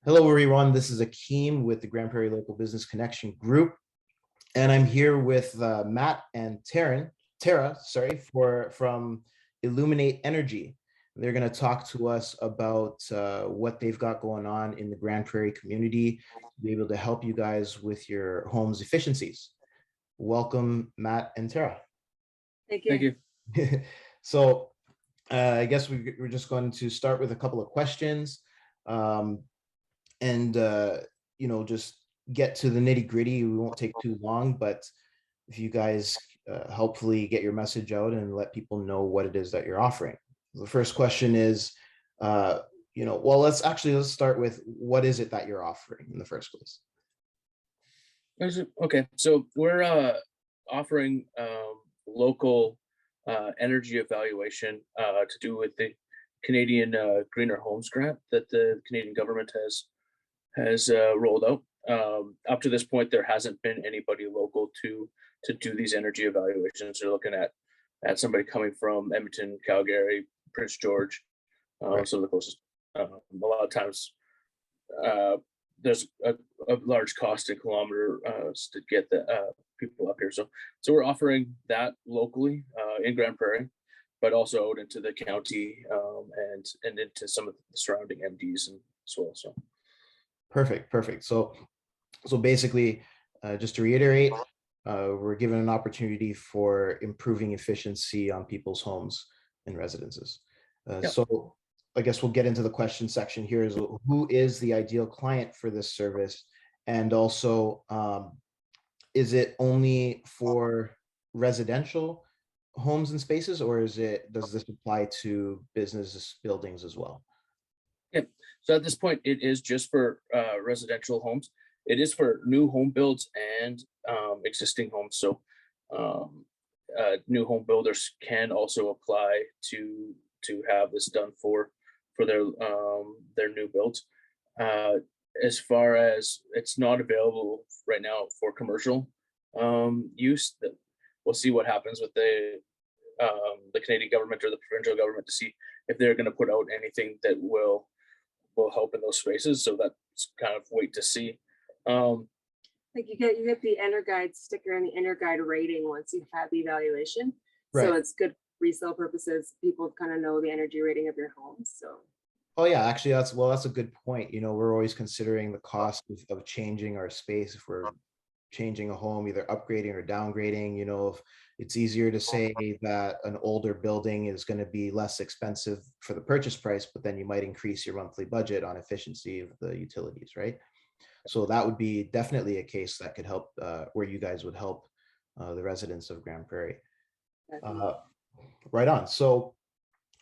Hello, everyone. This is Akeem with the Grande Prairie Local Business Connection Group, and I'm here with Matt and Tera, from Illuminate Energy. They're going to talk to us about what they've got going on in the Grande Prairie community to be able to help you guys with your home's efficiencies. Welcome, Matt and Tera. Thank you. Thank you. So I guess we're just going to start with a couple of questions. And just get to the nitty gritty. We won't take too long, but if you guys hopefully get your message out and let people know what it is that you're offering. The first question is, let's start with what is it that you're offering in the first place? Okay, so we're offering local energy evaluation to do with the Canadian Greener Homes Grant that the Canadian government has rolled out. Up to this point, there hasn't been anybody local to do these energy evaluations. They're looking at somebody coming from Edmonton, Calgary, Prince George, Right. some of the closest. A lot of times, there's a large cost in kilometers to get the people up here. So we're offering that locally in Grande Prairie, but also out into the county and into some of the surrounding MDs and as well. So. Perfect. So basically, just to reiterate, we're given an opportunity for improving efficiency on people's homes and residences. Yep. So I guess we'll get into the question section here. Is who is the ideal client for this service? And also, is it only for residential homes and spaces, or does this apply to business buildings as well? Yep. So at this point, it is just for residential homes. It is for new home builds and existing homes. So new home builders can also apply to have this done for their new builds. As far as it's not available right now for commercial use, that we'll see what happens with the Canadian government or the provincial government to see if they're going to put out anything that will help in those spaces. So that's kind of wait to see. Like you get the EnerGuide sticker and the EnerGuide rating once you've had the evaluation. Right. So it's good for resale purposes. People kind of know the energy rating of your home. So. Oh yeah, actually that's a good point. We're always considering the cost of changing our space if we're changing a home, either upgrading or downgrading. If it's easier to say that an older building is going to be less expensive for the purchase price, but then you might increase your monthly budget on efficiency of the utilities, right? So that would be definitely a case that could help, where you guys would help the residents of Grande Prairie. Right on. So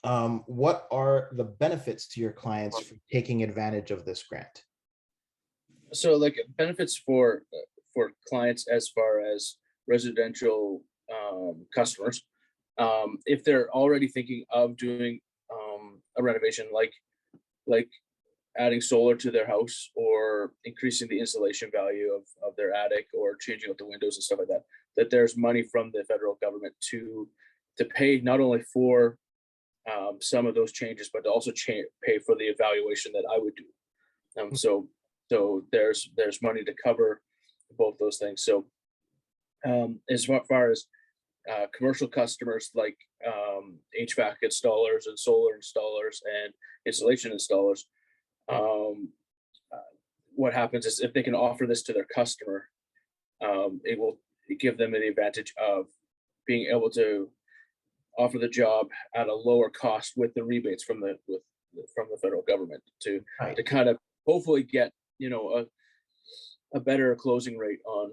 what are the benefits to your clients for taking advantage of this grant? So like benefits for clients as far as residential customers, if they're already thinking of doing a renovation like adding solar to their house or increasing the insulation value of their attic or changing out the windows and stuff like that there's money from the federal government to pay not only for some of those changes, but to also pay for the evaluation that I would do. So there's money to cover both those things. So as far as commercial customers like HVAC installers and solar installers and insulation installers, what happens is if they can offer this to their customer, it will give them the advantage of being able to offer the job at a lower cost with the rebates from the federal government to kind of hopefully get a better closing rate on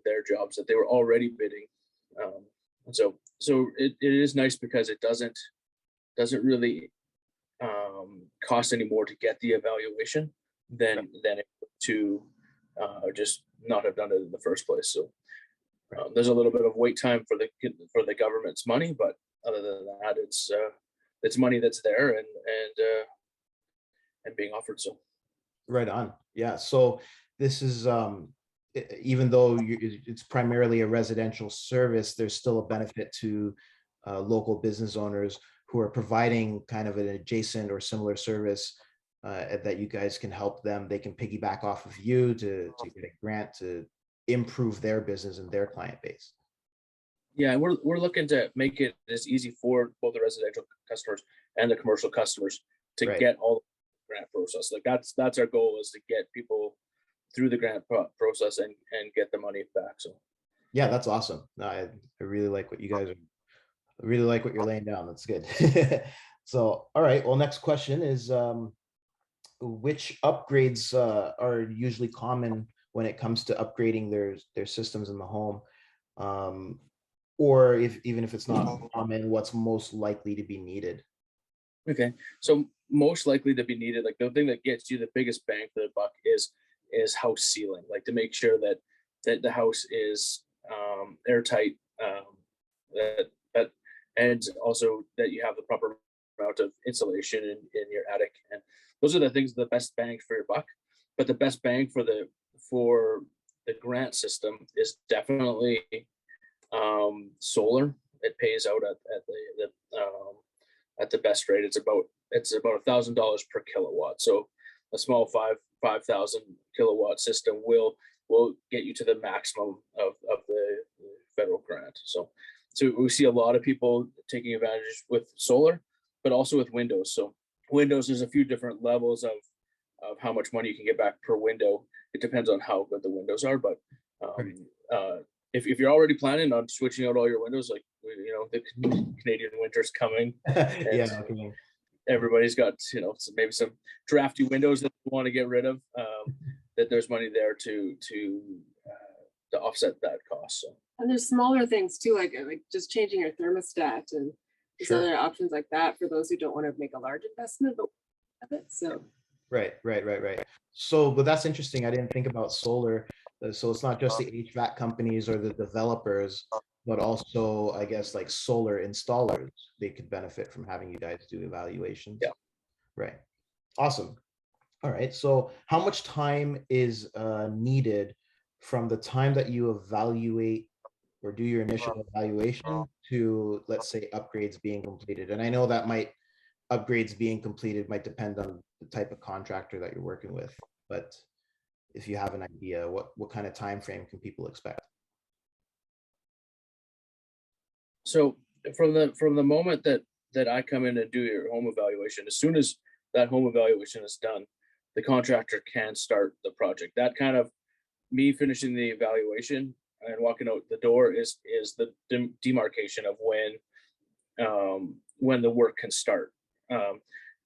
their jobs that they were already bidding. And so it is nice because it doesn't really cost any more to get the evaluation than it to just not have done it in the first place. So there's a little bit of wait time for the government's money, but other than that, it's money that's there and being offered. So right on. Yeah. So this is even though it's primarily a residential service, there's still a benefit to local business owners who are providing kind of an adjacent or similar service that you guys can help them. They can piggyback off of you to get a grant to improve their business and their client base. Yeah, and we're looking to make it as easy for both the residential customers and the commercial customers to Right. get all the grant process. Like that's our goal, is to get people through the grant process and get the money back. So Yeah, that's awesome. No, I really like what you guys are. I really like what you're laying down. That's good. So, all right. Well, next question is, which upgrades are usually common when it comes to upgrading their systems in the home? Or even if it's not common, what's most likely to be needed? okay, so most likely to be needed, like the thing that gets you the biggest bang for the buck is house sealing, like to make sure that the house is airtight, that and also that you have the proper amount of insulation in your attic, and those are the things, the best bang for your buck. But the best bang for the grant system is definitely solar. It pays out at the best rate. It's about $1,000 per kilowatt. So a small 5,000 kilowatt system will get you to the maximum of the federal grant. So we see a lot of people taking advantage with solar, but also with windows. So windows, there's a few different levels of how much money you can get back per window. It depends on how good the windows are, but if you're already planning on switching out all your windows, like, you know, the Canadian winter's coming, Yeah. and Okay. everybody's got, you know, maybe some drafty windows that they want to get rid of, that there's money there to offset that cost. So And there's smaller things too, like just changing your thermostat, and there's Sure. other options like that for those who don't want to make a large investment, but of it. So Right. So, but that's interesting. I didn't think about solar. So it's not just the HVAC companies or the developers, but also, I guess, like solar installers. They could benefit from having you guys do evaluations. Yeah. Right. Awesome. All right. So how much time is needed from the time that you evaluate or do your initial evaluation to, let's say, upgrades being completed? And I know that upgrades being completed might depend on the type of contractor that you're working with, but if you have an idea, what kind of time frame can people expect? So from the moment that I come in and do your home evaluation, as soon as that home evaluation is done, the contractor can start the project. That kind of, me finishing the evaluation and walking out the door is the demarcation of when the work can start.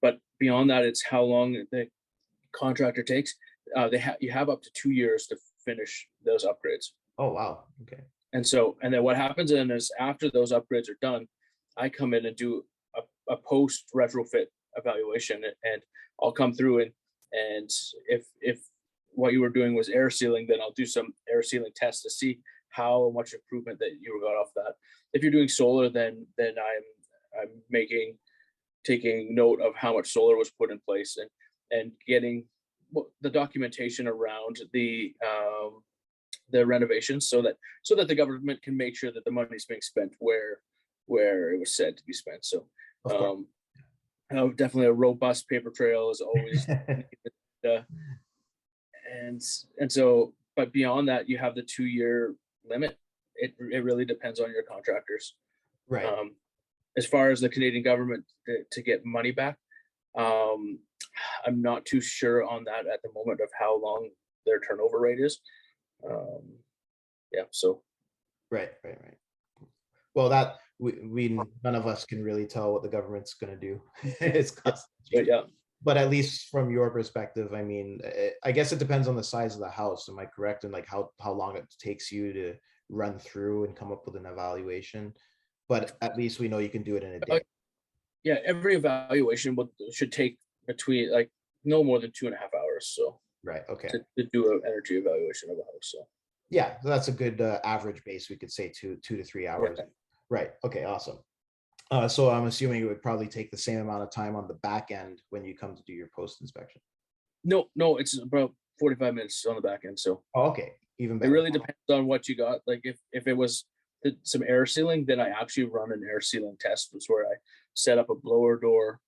But beyond that, it's how long the contractor takes. You have up to 2 years to finish those upgrades. Oh, wow. Okay. And then what happens then is, after those upgrades are done, I come in and do a post retrofit evaluation, and I'll come through and if what you were doing was air sealing, then I'll do some air sealing tests to see how much improvement that you got off that. If you're doing solar, then I'm taking note of how much solar was put in place, and getting the documentation around the renovations, so that the government can make sure that the money is being spent where it was said to be spent. So definitely a robust paper trail is always and so, but beyond that, you have the 2 year limit. It really depends on your contractors. Right. As far as the Canadian government to get money back, I'm not too sure on that at the moment, of how long their turnover rate is. Yeah, so Right. Well, that we none of us can really tell what the government's going to do. It's but at least from your perspective, I mean, I guess it depends on the size of the house. Am I correct? And like how long it takes you to run through and come up with an evaluation? But at least we know you can do it in a day. Yeah, every evaluation should take between, like, no more than 2.5 hours. So right. Okay. To do an energy evaluation of a house. So yeah, that's a good average base. We could say 2 to 3 hours. Yeah. Right. Okay. Awesome. So I'm assuming it would probably take the same amount of time on the back end when you come to do your post inspection. No, it's about 45 minutes on the back end. So okay, even better. It really depends on what you got. Like if it was some air sealing, then I actually run an air sealing test, which where I set up a blower door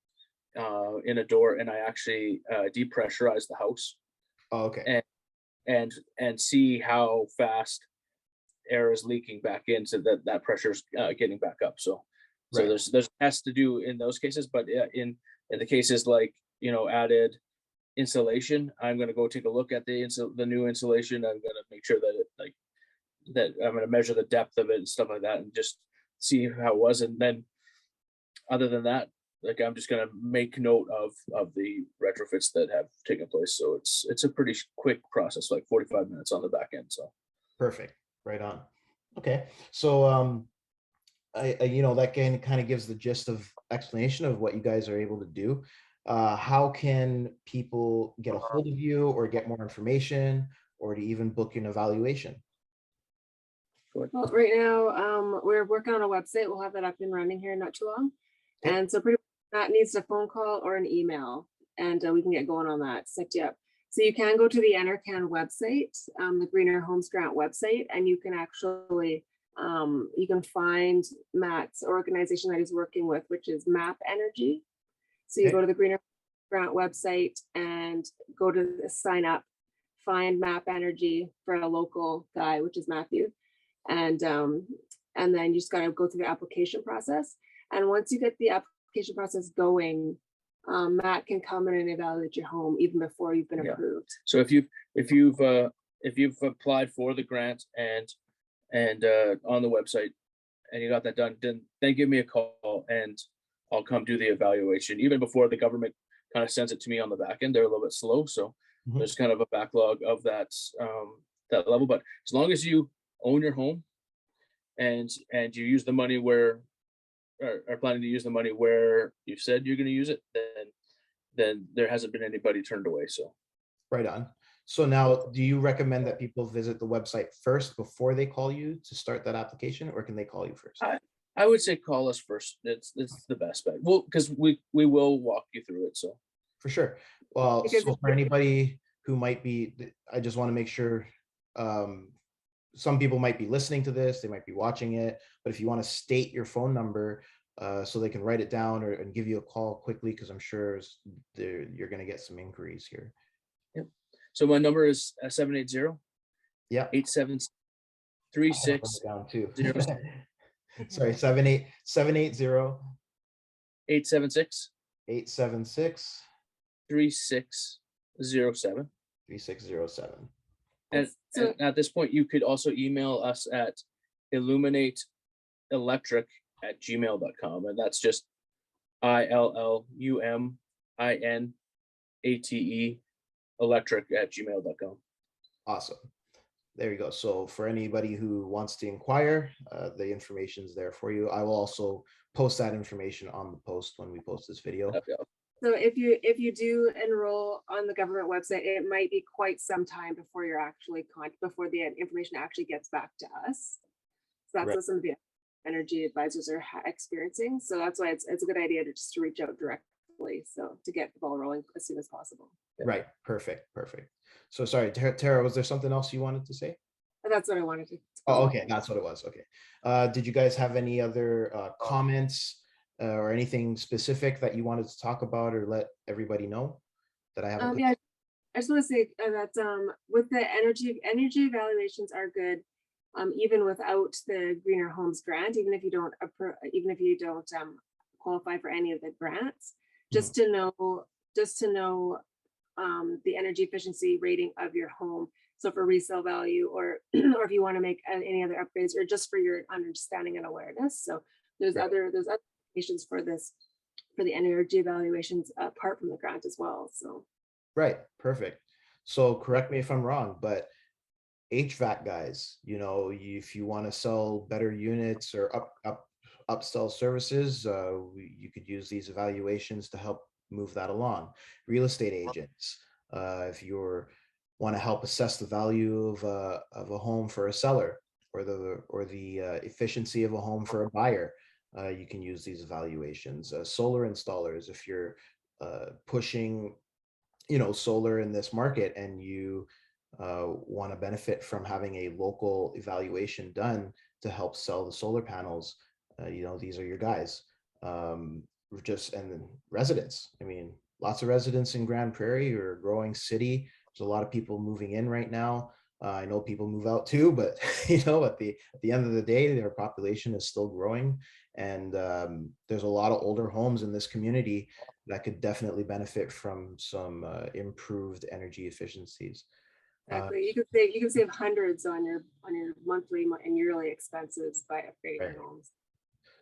in a door, and I actually depressurize the house Oh, okay. and see how fast air is leaking back in, so that pressure's getting back up. So Right. there's tests to do in those cases, but in the cases like, added insulation, I'm going to go take a look at the new insulation. I'm going to make sure that that I'm going to measure the depth of it and stuff like that, and just see how it was. And then other than that, like, I'm just going to make note of the retrofits that have taken place. So it's a pretty quick process, like 45 minutes on the back end. So Perfect. Right on. Okay. So that kind of gives the gist of explanation of what you guys are able to do. How can people get a hold of you or get more information or to even book an evaluation? Well, right now, we're working on a website. We'll have that up and running here in not too long. Okay. And so pretty much that needs a phone call or an email, and we can get going on that, set you up. So you can go to the NRCan website, the Greener Homes Grant website, and you can actually, you can find Matt's organization that he's working with, which is Map Energy. So you Okay. go to the Greener Grant website and go to the sign up, find Map Energy for a local guy, which is Matthew. And then you just got to go through the application process. And once you get the application process going, Matt can come in and evaluate your home even before you've been Yeah. approved. So if you've applied for the grant and on the website and you got that done, then give me a call and I'll come do the evaluation. Even before the government kind of sends it to me on the back end, they're a little bit slow. So Mhm. there's kind of a backlog of that level. But as long as you own your home and you use the money where are planning to use the money where you said you're going to use it, then there hasn't been anybody turned away. So Right on. So now, do you recommend that people visit the website first before they call you to start that application, or can they call you first? I would say call us first. It's the best bet. Well, because we will walk you through it. So For sure. Well, Because so for anybody who might be, I just want to make sure, some people might be listening to this, they might be watching it, but if you want to state your phone number so they can write it down and give you a call quickly, because I'm sure you're going to get some inquiries here. yep. So my number is 780 Yeah. 8736 Down too. 0 Sorry, 780 876 876 3607. 3607. And at this point, you could also email us at illuminateelectric@gmail.com. And that's just ILLUMINATE electric@gmail.com. Awesome. There you go. So for anybody who wants to inquire, the information's there for you. I will also post that information on the post when we post this video. So if you do enroll on the government website, it might be quite some time before you're actually before the information actually gets back to us. So that's Right. what some of the energy advisors are experiencing. So that's why it's a good idea to just reach out directly, so to get the ball rolling as soon as possible. Right. Perfect. So sorry, Tara, was there something else you wanted to say? That's what I wanted to. Oh, okay. That's what it was. Okay. Did you guys have any other comments or anything specific that you wanted to talk about or let everybody know that I haven't? Yeah, I just want to say that with the energy evaluations are good, even without the Greener Homes grant, even if you don't qualify for any of the grants, just to know the energy efficiency rating of your home. So for resale value, or or if you want to make any other upgrades, or just for your understanding and awareness. So there's Right. other applications for the energy evaluations apart from the grant as well. So Right. Perfect. So correct me if I'm wrong, but HVAC guys, if you want to sell better units or upsell services, you could use these evaluations to help move that along. Real estate agents, if you want to help assess the value of a home for a seller, or the efficiency of a home for a buyer, you can use these evaluations. Solar installers, if you're pushing solar in this market and you want to benefit from having a local evaluation done to help sell the solar panels, these are your guys. just, and then residents. I mean, lots of residents in Grande Prairie, or a growing city. There's a lot of people moving in right now. I know people move out too, but you know, at the end of the day, their population is still growing, and there's a lot of older homes in this community that could definitely benefit from some improved energy efficiencies. Exactly. You can save hundreds on your monthly and yearly expenses by upgrading Right. your homes.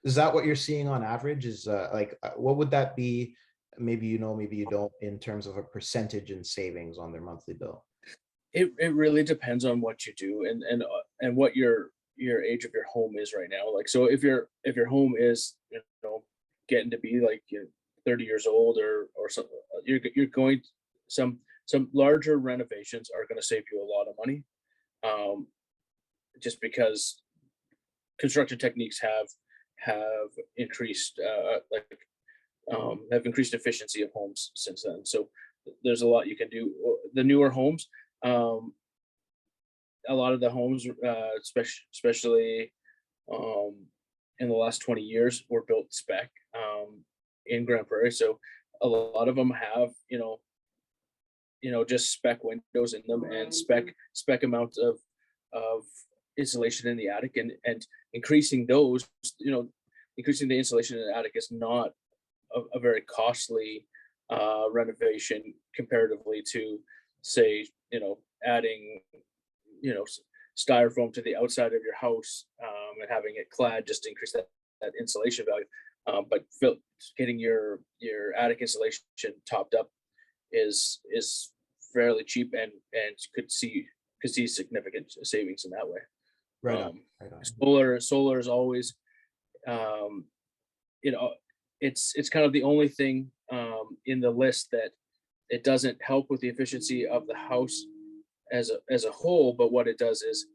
Is that what you're seeing on average? Is what would that be? Maybe you know, maybe you don't, in terms of a percentage in savings on their monthly bill. It really depends on what you do and what your age of your home is right now. Like, so if your home is, you know, getting to be like, you know, 30 years old or something, you're going, some larger renovations are going to save you a lot of money, just because construction techniques have increased, have increased efficiency of homes since then. So there's a lot you can do. The newer homes, a lot of the homes, especially in the last 20 years, were built spec in Grande Prairie. So a lot of them have, you know, just spec windows in them and spec amounts of insulation in the attic, and increasing those, you know, increasing the insulation in the attic is not a very costly renovation comparatively to, say, you know, adding, you know, styrofoam to the outside of your house, and having it clad just to increase that insulation value. But getting your attic insulation topped up is fairly cheap, and could see significant savings in that way. Right on. Right on. Solar is always, you know, it's kind of the only thing in the list that it doesn't help with the efficiency of the house as a whole, but what it does is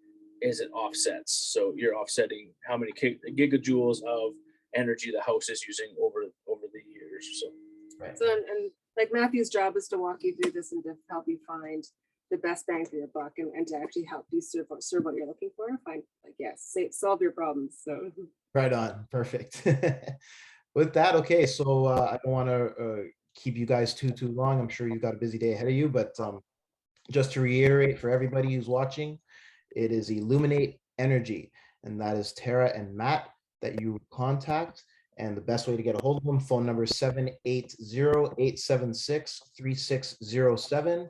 it offsets. So you're offsetting how many gigajoules of energy the house is using over the years. So Right. So and like Matthew's job is to walk you through this and to help you find the best bang for your buck, and to actually help you serve what you're looking for. Find, like, yes, solve your problems. So Right on. Perfect. With that, okay, so I don't want to keep you guys too long. I'm sure you've got a busy day ahead of you, but just to reiterate for everybody who's watching, it is Illuminate Energy, and that is Tera and Matt that you contact. And the best way to get a hold of them, phone number is 780-876-3607,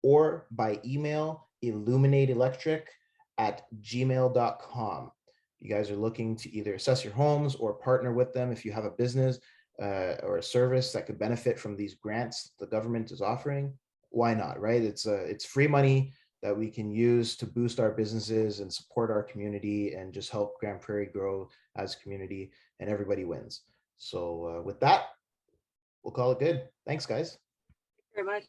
or by email, illuminateelectric@gmail.com. You guys are looking to either assess your homes or partner with them if you have a business or a service that could benefit from these grants the government is offering. Why not, right? It's free money that we can use to boost our businesses and support our community and just help Grande Prairie grow as a community, and everybody wins. So with that, we'll call it good. Thanks, guys. very much.